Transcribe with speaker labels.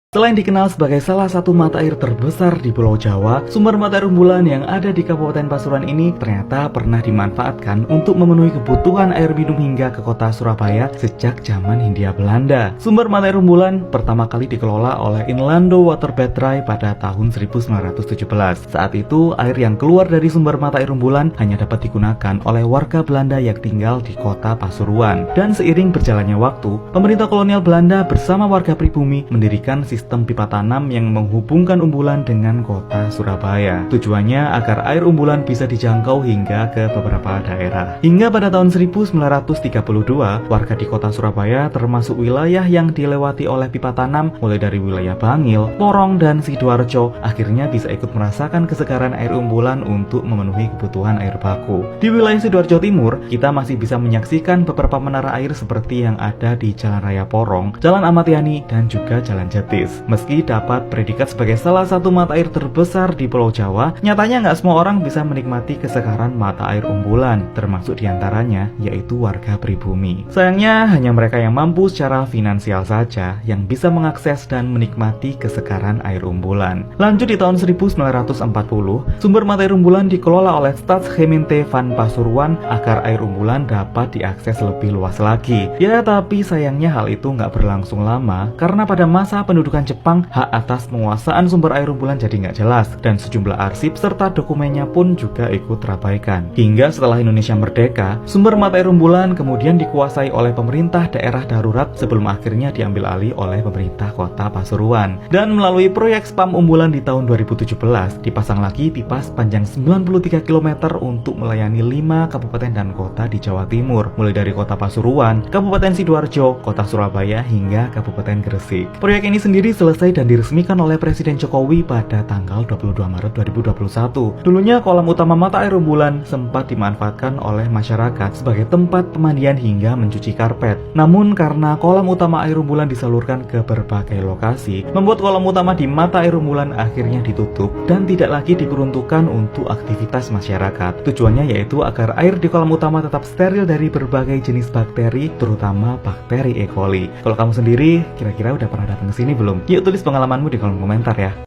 Speaker 1: Selain dikenal sebagai salah satu mata air terbesar di Pulau Jawa, sumber mata air rembulan yang ada di Kabupaten Pasuruan ini ternyata pernah dimanfaatkan untuk memenuhi kebutuhan air minum hingga ke kota Surabaya sejak zaman Hindia Belanda. Sumber mata air rembulan pertama kali dikelola oleh Inlando Water Battery pada tahun 1917. Saat itu, air yang keluar dari sumber mata air rembulan hanya dapat digunakan oleh warga Belanda yang tinggal di kota Pasuruan. Dan seiring berjalannya waktu, pemerintah kolonial Belanda bersama warga pribumi mendirikan sistem pipa tanam yang menghubungkan Umbulan dengan kota Surabaya. Tujuannya agar air Umbulan bisa dijangkau hingga ke beberapa daerah. Hingga pada tahun 1932, warga di kota Surabaya termasuk wilayah yang dilewati oleh pipa tanam mulai dari wilayah Bangil, Porong, dan Sidoarjo akhirnya bisa ikut merasakan kesegaran air Umbulan untuk memenuhi kebutuhan air baku. Di wilayah Sidoarjo Timur, kita masih bisa menyaksikan beberapa menara air seperti yang ada di Jalan Raya Porong, Jalan Ahmad Yani, dan juga Jalan Jetis. Meski dapat predikat sebagai salah satu mata air terbesar di Pulau Jawa, nyatanya nggak semua orang bisa menikmati kesegaran mata air Umbulan, termasuk diantaranya yaitu warga pribumi. Sayangnya hanya mereka yang mampu secara finansial saja yang bisa mengakses dan menikmati kesegaran air Umbulan. Lanjut di tahun 1940, sumber mata air Umbulan dikelola oleh Staatsgemeente van Pasuruan agar air Umbulan dapat diakses lebih luas lagi. Ya, tapi sayangnya hal itu nggak berlangsung lama karena pada masa pendudukan Jepang, hak atas penguasaan sumber air Umbulan jadi nggak jelas dan sejumlah arsip serta dokumennya pun juga ikut terabaikan. Hingga setelah Indonesia merdeka, sumber mata air Umbulan kemudian dikuasai oleh pemerintah daerah darurat sebelum akhirnya diambil alih oleh pemerintah kota Pasuruan. Dan melalui proyek spam Umbulan di tahun 2017, dipasang lagi pipa sepanjang 93 km untuk melayani 5 kabupaten dan kota di Jawa Timur, mulai dari kota Pasuruan, Kabupaten Sidoarjo, kota Surabaya, hingga Kabupaten Gresik. Proyek ini sendiri selesai dan diresmikan oleh Presiden Jokowi pada tanggal 22 Maret 2021. Dulunya kolam utama mata air Umbulan sempat dimanfaatkan oleh masyarakat sebagai tempat pemandian hingga mencuci karpet. Namun karena kolam utama air Umbulan disalurkan ke berbagai lokasi, membuat kolam utama di mata air Umbulan akhirnya ditutup dan tidak lagi diperuntukkan untuk aktivitas masyarakat. Tujuannya yaitu agar air di kolam utama tetap steril dari berbagai jenis bakteri, terutama bakteri E. coli. Kalau kamu sendiri, kira-kira udah pernah datang ke sini belum? Yuk tulis pengalamanmu di kolom komentar ya.